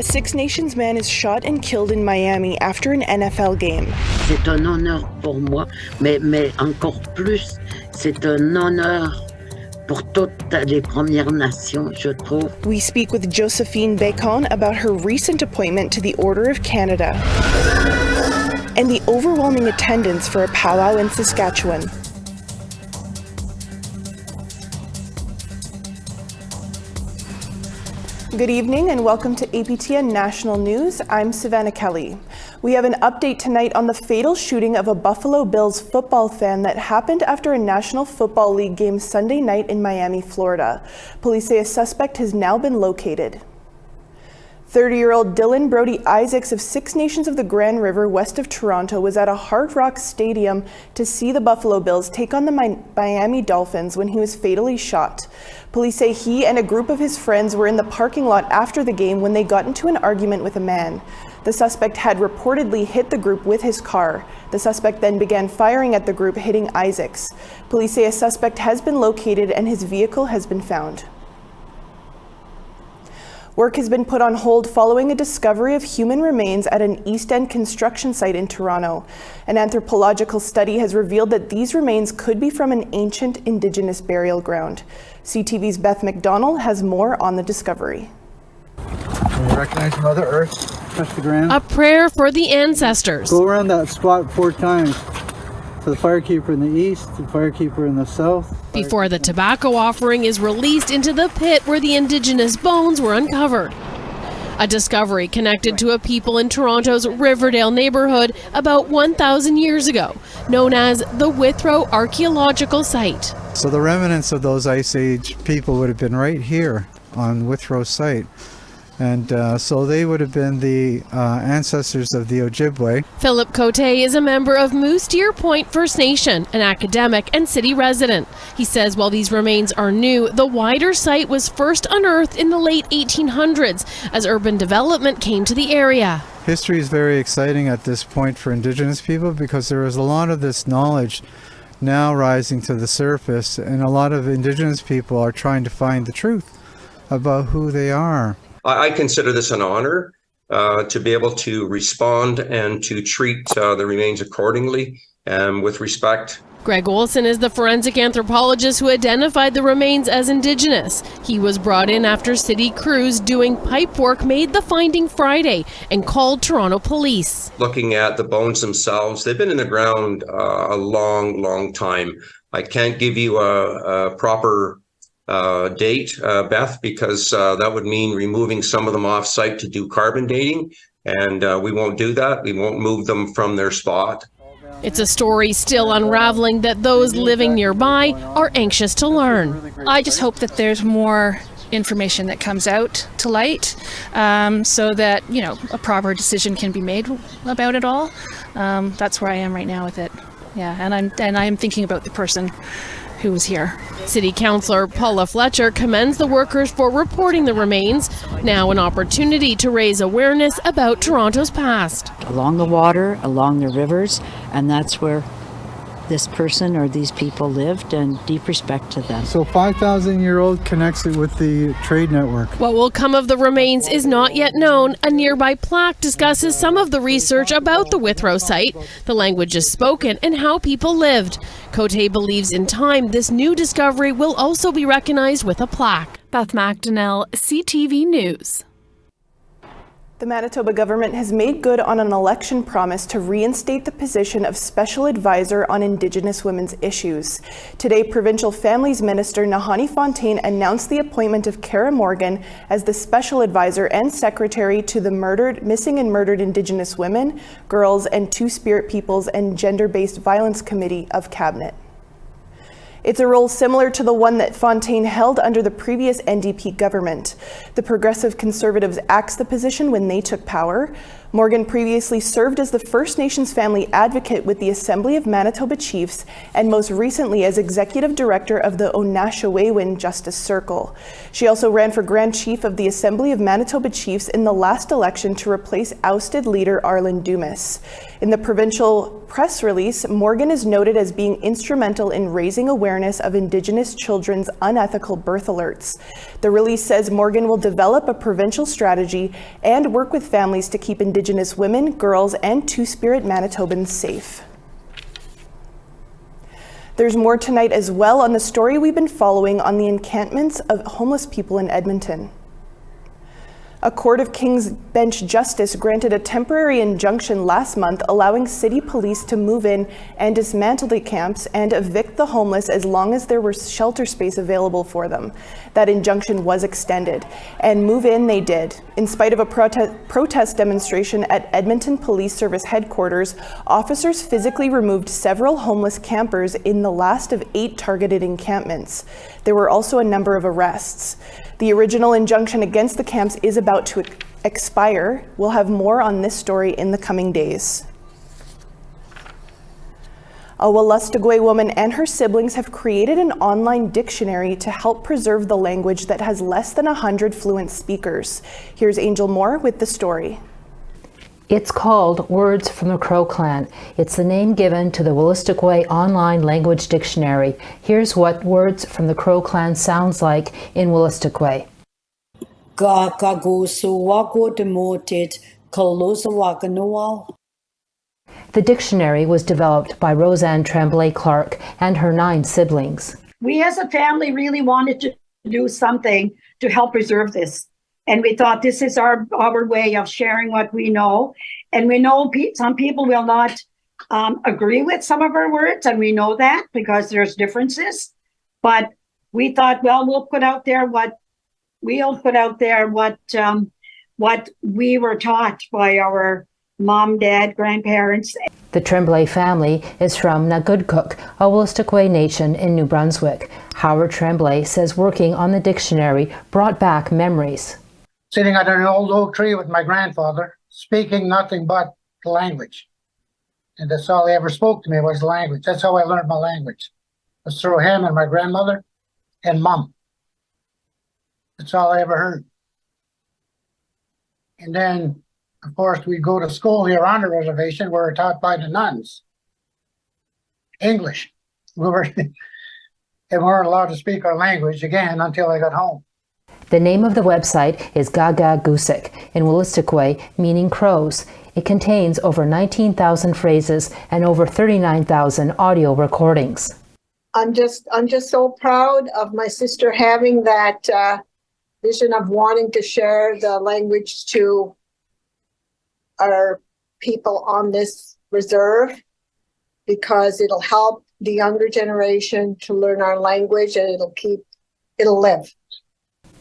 A Six Nations man is shot and killed in Miami after an NFL game. C'est un honneur pour moi, mais encore plus, c'est un honneur pour toutes les Premières Nations, je trouve. We speak with Josephine Bacon about her recent appointment to the Order of Canada and the overwhelming attendance for a powwow in Saskatchewan. Good evening and welcome to APTN National News. I'm Savannah Kelly. We have an update tonight on the fatal shooting of a Buffalo Bills football fan that happened after a National Football League game Sunday night in Miami, Florida. Police say a suspect has now been located. 30-year-old Dylan Brody Isaacs of Six Nations of the Grand River west of Toronto was at a Hard Rock Stadium to see the Buffalo Bills take on the Miami Dolphins when he was fatally shot. Police say he and a group of his friends were in the parking lot after the game when they got into an argument with a man. The suspect had reportedly hit the group with his car. The suspect then began firing at the group, hitting Isaacs. Police say a suspect has been located and his vehicle has been found. Work has been put on hold following a discovery of human remains at an East End construction site in Toronto. An anthropological study has revealed that these remains could be from an ancient Indigenous burial ground. CTV's Beth McDonald has more on the discovery. Can you recognize Mother Earth? Touch the ground. A prayer for the ancestors. Go around that spot 4 times. So the firekeeper in the east, the firekeeper in the south. Before the tobacco offering is released into the pit where the Indigenous bones were uncovered. A discovery connected to a people in Toronto's Riverdale neighborhood about 1,000 years ago, known as the Withrow Archaeological Site. So the remnants of those Ice Age people would have been right here on Withrow site. And so they would have been the ancestors of the Ojibwe. Philip Cote is a member of Moose Deer Point First Nation, an academic and city resident. He says while these remains are new, the wider site was first unearthed in the late 1800s as urban development came to the area. History is very exciting at this point for Indigenous people because there is a lot of this knowledge now rising to the surface, and a lot of Indigenous people are trying to find the truth about who they are. I consider this an honor to be able to respond and to treat the remains accordingly and with respect. Greg Olson is the forensic anthropologist who identified the remains as Indigenous. He was brought in after city crews doing pipe work made the finding Friday and called Toronto police. Looking at the bones themselves, they've been in the ground a long time. I can't give you a proper date, Beth, because that would mean removing some of them off site to do carbon dating, and we won't do that. We won't move them from their spot. It's a story still unraveling that those living nearby are anxious to learn. I just hope that there's more information that comes out to light so that, you know, a proper decision can be made about it all. That's where I am right now with it. Yeah, and I'm thinking about the person who was here. City Councillor Paula Fletcher commends the workers for reporting the remains, now an opportunity to raise awareness about Toronto's past. Along the water, along the rivers, and that's where this person or these people lived, and deep respect to them. So 5,000-year-old connects it with the trade network. What will come of the remains is not yet known. A nearby plaque discusses some of the research about the Withrow site, the languages spoken, and how people lived. Cote believes in time this new discovery will also be recognized with a plaque. Beth McDonnell, CTV News. The Manitoba government has made good on an election promise to reinstate the position of Special Advisor on Indigenous women's issues. Today, Provincial Families Minister Nahanni Fontaine announced the appointment of Cara Morgan as the Special Advisor and Secretary to the Missing and Murdered Indigenous Women, Girls and Two-Spirit Peoples and Gender-Based Violence Committee of Cabinet. It's a role similar to the one that Fontaine held under the previous NDP government. The Progressive Conservatives axed the position when they took power. Morgan previously served as the First Nations family advocate with the Assembly of Manitoba Chiefs and most recently as executive director of the Onashawewin Justice Circle. She also ran for Grand Chief of the Assembly of Manitoba Chiefs in the last election to replace ousted leader Arlen Dumas. In the provincial press release, Morgan is noted as being instrumental in raising awareness of Indigenous children's unethical birth alerts. The release says Morgan will develop a provincial strategy and work with families to keep Indigenous women, girls, and Two-Spirit Manitobans safe. There's more tonight as well on the story we've been following on the encampments of homeless people in Edmonton. A Court of King's Bench justice granted a temporary injunction last month allowing city police to move in and dismantle the camps and evict the homeless as long as there was shelter space available for them. That injunction was extended, and move in they did. In spite of a protest demonstration at Edmonton Police Service headquarters, officers physically removed several homeless campers in the last of 8 targeted encampments. There were also a number of arrests. The original injunction against the camps is about to expire. We'll have more on this story in the coming days. A Wolastoqey woman and her siblings have created an online dictionary to help preserve the language that has less than 100 fluent speakers. Here's Angel Moore with the story. It's called Words from the Crow Clan. It's the name given to the Wolastoqey Online Language Dictionary. Here's what Words from the Crow Clan sounds like in Wolastoqey. The dictionary was developed by Roseanne Tremblay Clark and her 9 siblings. We as a family really wanted to do something to help preserve this. And we thought this is our way of sharing what we know. And we know some people will not agree with some of our words, and we know that because there's differences. But we thought, well, we'll put out there what we were taught by our mom, dad, grandparents. The Tremblay family is from Nagudkuk, a Wolastoqey nation in New Brunswick. Howard Tremblay says working on the dictionary brought back memories. Sitting under an old oak tree with my grandfather, speaking nothing but the language. And that's all he ever spoke to me was the language. That's how I learned my language. It was through him and my grandmother and mom. That's all I ever heard. And then, of course, we go to school here on the reservation where we're taught by the nuns. English. And we weren't allowed to speak our language again until I got home. The name of the website is Gaga Gusik, in Wolastoqey, meaning crows. It contains over 19,000 phrases and over 39,000 audio recordings. I'm just so proud of my sister having that vision of wanting to share the language to our people on this reserve, because it'll help the younger generation to learn our language, and it'll live.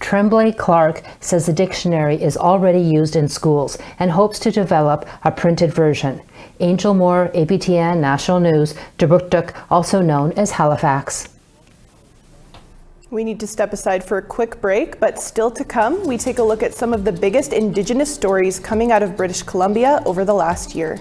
Tremblay Clark says the dictionary is already used in schools and hopes to develop a printed version. Angel Moore, APTN National News, Dubruktuk, also known as Halifax. We need to step aside for a quick break, but still to come, we take a look at some of the biggest Indigenous stories coming out of British Columbia over the last year.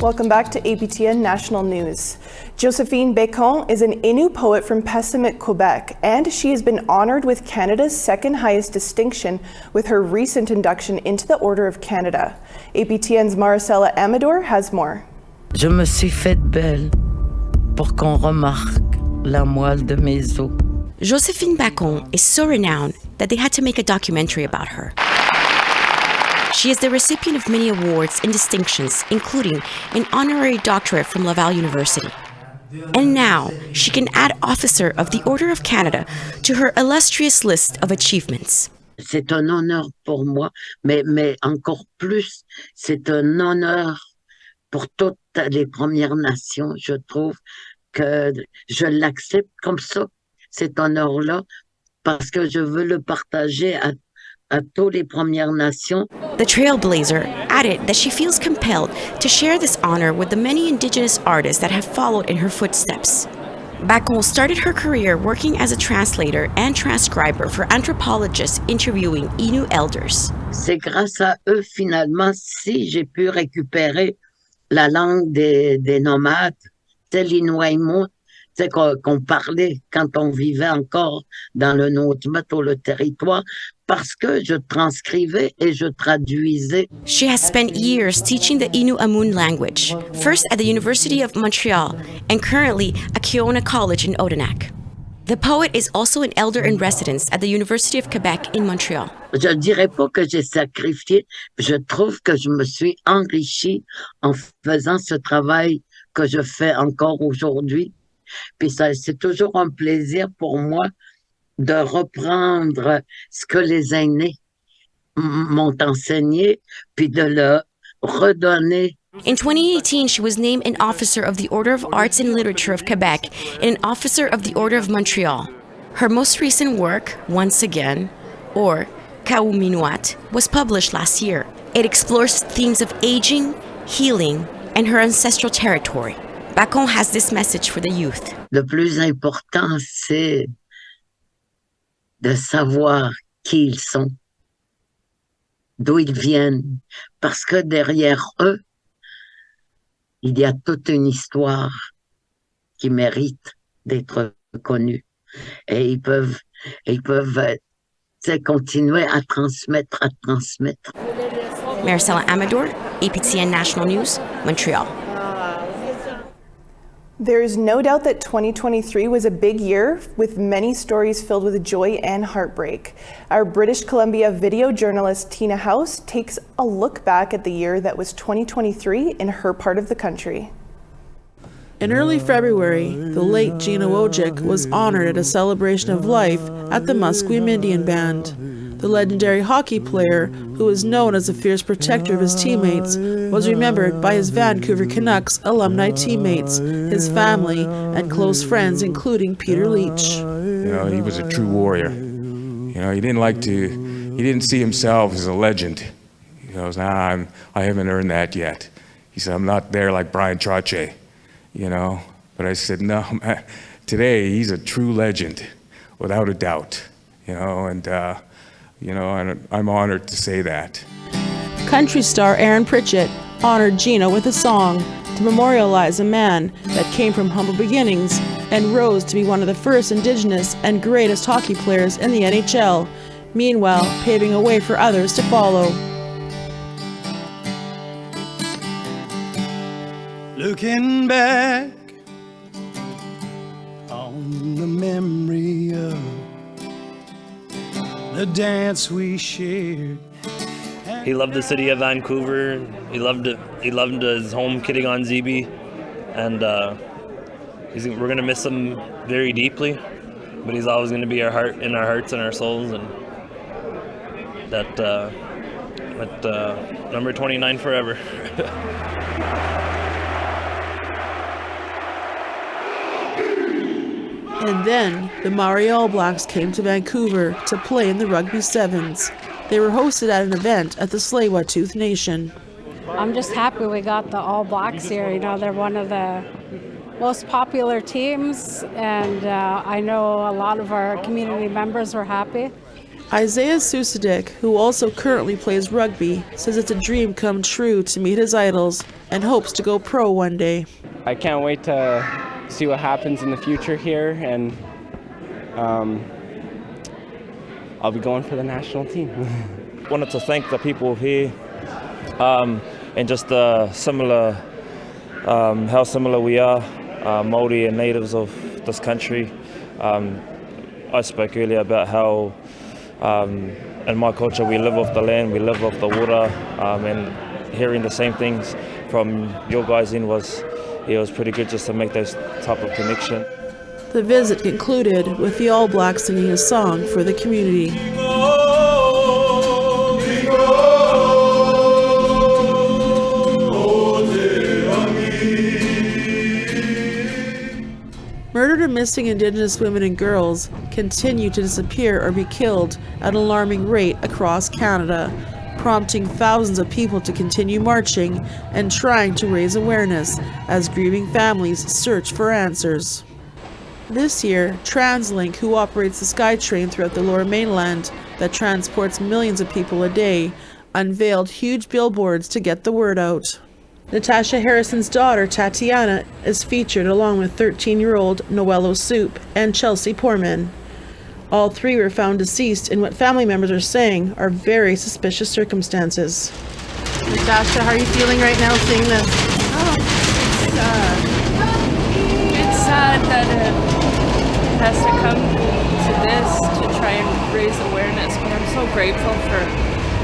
Welcome back to APTN National News. Josephine Bécon is an Innu poet from Pessamit, Quebec, and she has been honored with Canada's second highest distinction with her recent induction into the Order of Canada. APTN's Maricela Amador has more. Je me suis faite belle pour qu'on remarque la moelle de mes os. Josephine Bécon is so renowned that they had to make a documentary about her. She is the recipient of many awards and distinctions, including an honorary doctorate from Laval University. And now, she can add Officer of the Order of Canada to her illustrious list of achievements. C'est un honneur pour moi, mais encore plus, c'est un honneur pour toutes les Premières Nations. Je trouve que je l'accepte comme ça, cet honneur-là, parce que je veux le partager à toutes les Premières Nations. The Trailblazer added that she feels compelled to share this honor with the many Indigenous artists that have followed in her footsteps. Bécon started her career working as a translator and transcriber for anthropologists interviewing Innu elders. C'est grâce à eux, finalement, si j'ai pu récupérer la langue des nomades, c'est l'Inuaimot, c'est qu'on parlait quand on vivait encore dans le Notmat ou le territoire, parce que je transcrivais et je traduisais. She has spent years teaching the Innu Amun language, first at the University of Montreal and currently at Keona College in Odanak. The poet is also an elder in residence at the University of Quebec in Montreal. Je ne dirais pas que j'ai sacrifié, je trouve que je me suis enrichie en faisant ce travail que je fais encore aujourd'hui. Puis c'est toujours un plaisir pour moi de reprendre ce que les aînés m'ont enseigné, puis de le redonner. In 2018, she was named an Officer of the Order of Arts and Literature of Quebec and an Officer of the Order of Montreal. Her most recent work, Once Again, or Kauminuat, was published last year. It explores themes of aging, healing, and her ancestral territory. Bécon has this message for the youth. Le plus important, c'est de savoir qui ils sont, d'où ils viennent, parce que derrière eux, il y a toute une histoire qui mérite d'être connue. Et ils peuvent continuer à transmettre. Maricela Amador, APTN National News, Montreal. There is no doubt that 2023 was a big year with many stories filled with joy and heartbreak. Our British Columbia video journalist Tina House takes a look back at the year that was 2023 in her part of the country. In early February, the late Gina Wojcik was honored at a celebration of life at the Musqueam Indian Band. The legendary hockey player, who was known as a fierce protector of his teammates, was remembered by his Vancouver Canucks alumni teammates, his family, and close friends, including Peter Leach. You know, he was a true warrior. You know, he didn't see himself as a legend. He goes, I haven't earned that yet. He said, I'm not there like Brian Trottier, you know. But I said, no, man, today he's a true legend, without a doubt, you know, and I'm honored to say that. Country star Aaron Pritchett honored Gina with a song to memorialize a man that came from humble beginnings and rose to be one of the first Indigenous and greatest hockey players in the NHL, meanwhile paving a way for others to follow. Looking back on the memory of the dance we shared. He loved the city of Vancouver. He loved his home kidding on ZB, and we're gonna miss him very deeply. But he's always gonna be in our hearts and our souls, and that number 29 forever. And then the Maori All Blacks came to Vancouver to play in the Rugby Sevens. They were hosted at an event at the Tsleil-Waututh Nation. I'm just happy we got the All Blacks here. You know, they're one of the most popular teams, and I know a lot of our community members were happy. Isaiah Susadik, who also currently plays rugby, says it's a dream come true to meet his idols and hopes to go pro one day. I can't wait to see what happens in the future here, and I'll be going for the national team. Wanted to thank the people here and just similar, how similar we are, Māori and natives of this country. I spoke earlier about how in my culture we live off the land, we live off the water, and hearing the same things from your guys in was pretty good just to make those type of connection. The visit concluded with the All Blacks singing a song for the community. Murdered or missing Indigenous women and girls continue to disappear or be killed at an alarming rate across Canada, prompting thousands of people to continue marching and trying to raise awareness as grieving families search for answers. This year, TransLink, who operates the SkyTrain throughout the Lower Mainland that transports millions of people a day, unveiled huge billboards to get the word out. Natasha Harrison's daughter, Tatiana, is featured along with 13-year-old Noello Soup and Chelsea Poorman. All three were found deceased in what family members are saying are very suspicious circumstances. Natasha, how are you feeling right now seeing this? Oh, it's sad. It's sad that it has to come to this to try and raise awareness, but I'm so grateful for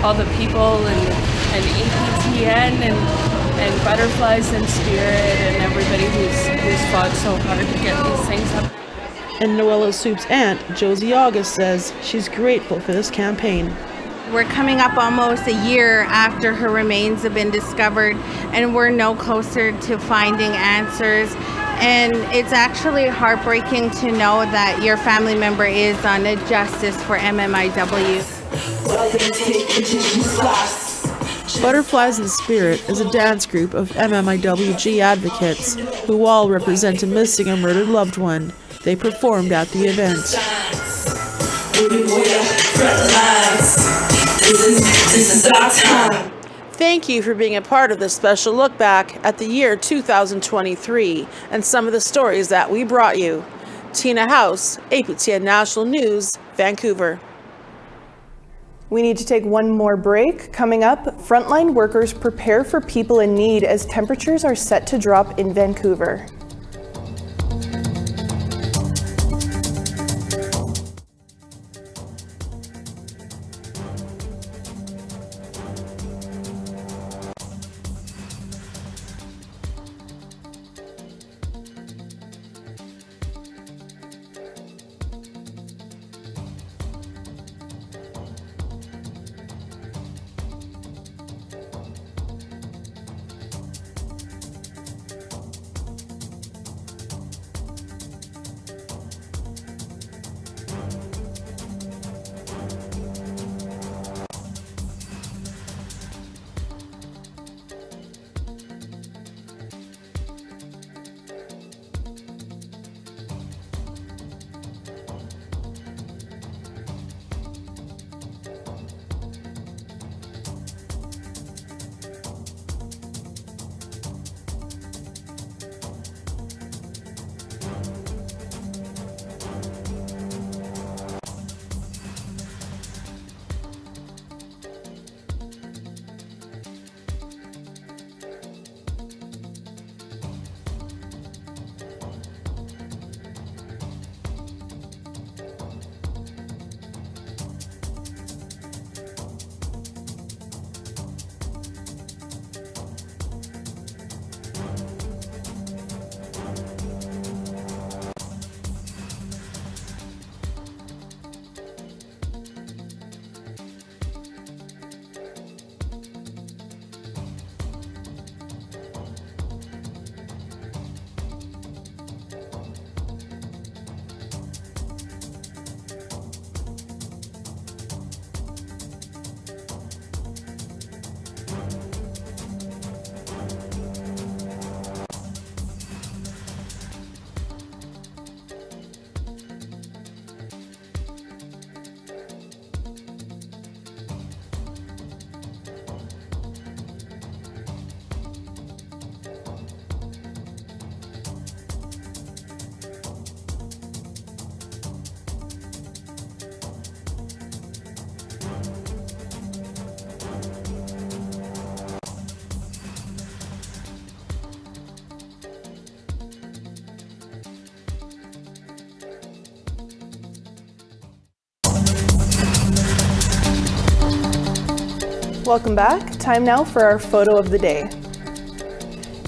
all the people and APTN and Butterflies in Spirit and everybody who's fought so hard to get these things up. And Noello Soup's aunt, Josie August, says she's grateful for this campaign. We're coming up almost a year after her remains have been discovered, and we're no closer to finding answers. And it's actually heartbreaking to know that your family member is on a justice for MMIW. Butterflies in Spirit is a dance group of MMIWG advocates who all represent a missing or murdered loved one. They performed at the event. Thank you for being a part of this special look back at the year 2023 and some of the stories that we brought you. Tina House, APTN National News, Vancouver. We need to take one more break. Coming up, frontline workers prepare for people in need as temperatures are set to drop in Vancouver. Welcome back. Time now for our photo of the day.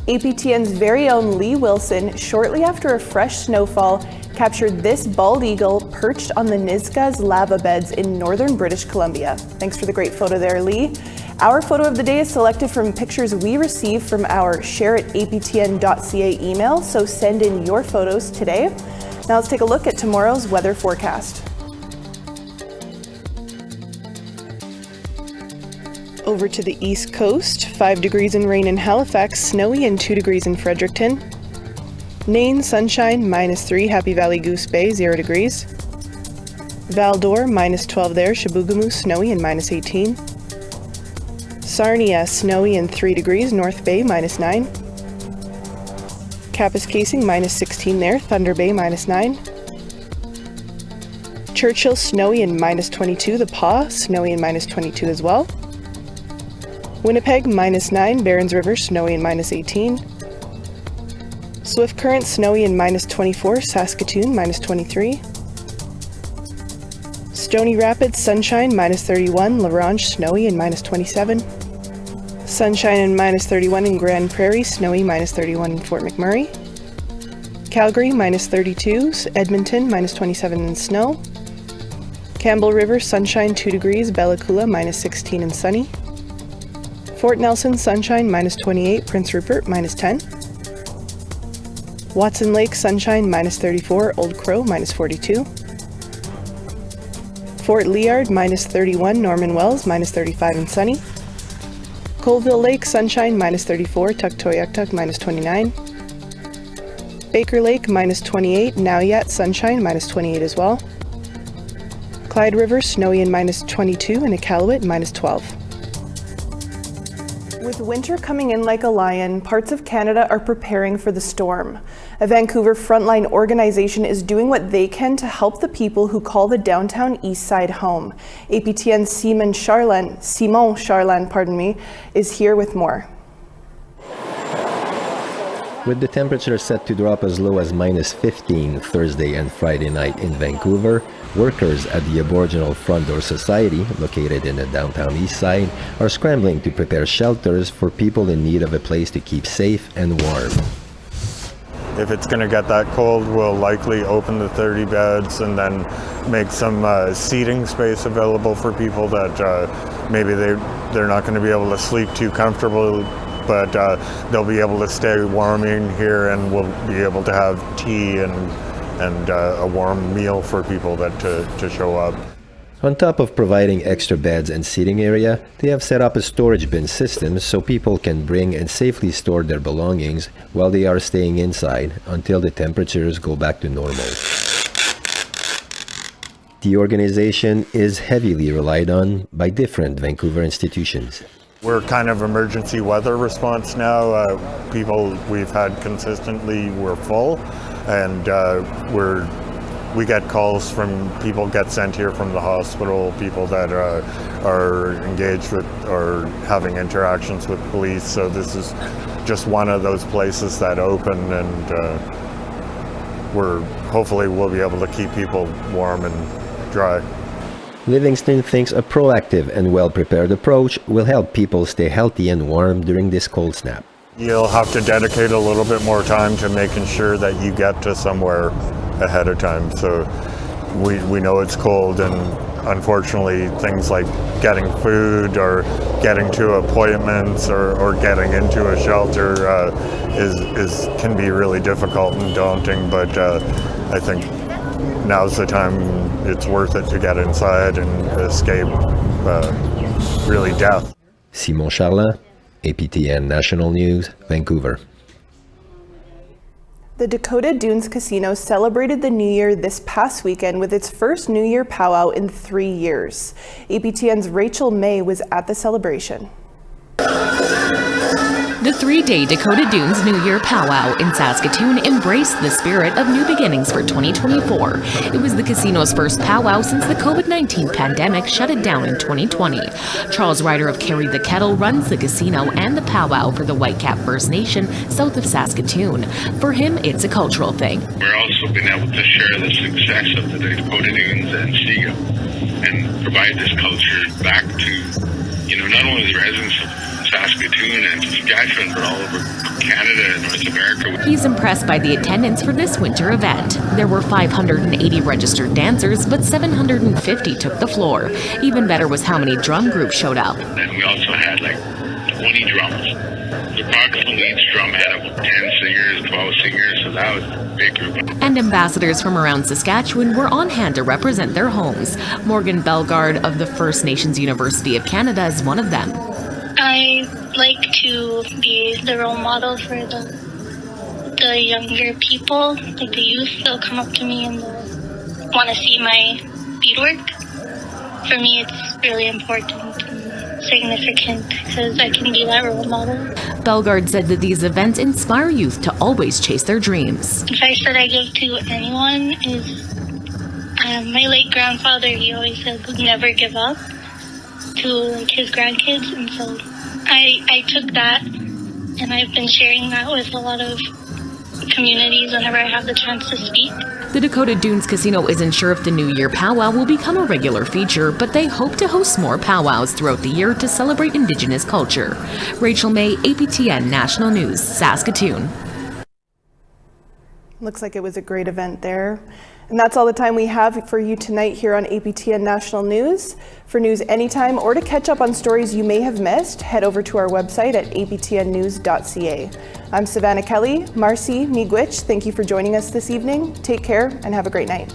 APTN's very own Lee Wilson, shortly after a fresh snowfall, captured this bald eagle perched on the Nisga's lava beds in northern British Columbia. Thanks for the great photo there, Lee. Our photo of the day is selected from pictures we received from our share@aptn.ca email, so send in your photos today. Now let's take a look at tomorrow's weather forecast. Over to the east coast, 5 degrees and rain in Halifax, snowy and 2 degrees in Fredericton. Nain, sunshine, -3, Happy Valley Goose Bay, 0 degrees. Val-d'Or, -12 there, Chibougamau, snowy and -18. Sarnia, snowy and 3 degrees, North Bay, -9. Kapuskasing, -16 there, Thunder Bay, -9. Churchill, snowy and -22, The Paw, snowy and -22 as well. Winnipeg, -9, Barons River, snowy and -18. Swift Current, snowy and -24, Saskatoon, -23. Stony Rapids, sunshine, -31, La Ronge, snowy and -27. Sunshine and -31 in Grand Prairie, snowy, -31 in Fort McMurray. Calgary, -32, Edmonton, -27 in snow. Campbell River, sunshine, 2 degrees, Bella Coola, -16 and sunny. Fort Nelson, sunshine, -28, Prince Rupert, -10. Watson Lake, sunshine, -34, Old Crow, -42. Fort Liard, -31, Norman Wells, -35 and sunny. Colville Lake, sunshine, -34, Tuktoyaktuk, -29. Baker Lake, -28, Nauyet, sunshine, -28 as well. Clyde River, snowy and -22, and Iqaluit, -12. With winter coming in like a lion, parts of Canada are preparing for the storm. A Vancouver frontline organization is doing what they can to help the people who call the downtown east side home. APTN's Simon Charland, is here with more. With the temperature set to drop as low as -15 Thursday and Friday night in Vancouver, workers at the Aboriginal Front Door Society, located in the downtown east side, are scrambling to prepare shelters for people in need of a place to keep safe and warm. If it's going to get that cold, we'll likely open the 30 beds and then make some seating space available for people that maybe they're not going to be able to sleep too comfortably, but they'll be able to stay warm in here, and we'll be able to have tea and a warm meal for people that to show up. On top of providing extra beds and seating area, they have set up a storage bin system so people can bring and safely store their belongings while they are staying inside until the temperatures go back to normal. The organization is heavily relied on by different Vancouver institutions. We're kind of emergency weather response now. People we've had consistently were full, and we get calls from people get sent here from the hospital, people that are engaged with or having interactions with police. So this is just one of those places that open, and hopefully we'll be able to keep people warm and dry. Livingston thinks a proactive and well-prepared approach will help people stay healthy and warm during this cold snap. You'll have to dedicate a little bit more time to making sure that you get to somewhere ahead of time. So we know it's cold, and unfortunately things like getting food or getting to appointments or getting into a shelter can be really difficult and daunting, but I think now's the time it's worth it to get inside and escape really death. Simon Charland, APTN National News, Vancouver. The Dakota Dunes Casino celebrated the New Year this past weekend with its first New Year powwow in 3 years. APTN's Rachel May was at the celebration. The 3-day Dakota Dunes New Year powwow in Saskatoon embraced the spirit of new beginnings for 2024. It was the casino's first powwow since the COVID-19 pandemic shut it down in 2020. Charles Ryder of Carry the Kettle runs the casino and the powwow for the Whitecap First Nation south of Saskatoon. For him, it's a cultural thing. We're also been able to share the success of the Dakota Dunes and Stiga and provide this culture back to not only the residents of Saskatoon and Saskatchewan, but all over Canada and North America. He's impressed by the attendance for this winter event. There were 580 registered dancers, but 750 took the floor. Even better was how many drum groups showed up. And we also had 20 drums. The approximately each drum had about 10 singers, 12 singers, so that was a big group. And ambassadors from around Saskatchewan were on hand to represent their homes. Morgan Bellegarde of the First Nations University of Canada is one of them. I like to be the role model for the younger people, like the youth. They'll come up to me and they'll want to see my beadwork. For me, it's really important and significant because I can be that role model. Bellegarde said that these events inspire youth to always chase their dreams. Advice that I give to anyone is my late grandfather, he always said, never give up to his grandkids, and so I took that and I've been sharing that with a lot of communities whenever I have the chance to speak. The Dakota Dunes Casino isn't sure if the New Year powwow will become a regular feature, but they hope to host more powwows throughout the year to celebrate Indigenous culture. Rachel May, APTN National News, Saskatoon. Looks like it was a great event there. And that's all the time we have for you tonight here on APTN National News. For news anytime or to catch up on stories you may have missed, head over to our website at aptnnews.ca. I'm Savannah Kelly. Marcy Miigwech, thank you for joining us this evening. Take care and have a great night.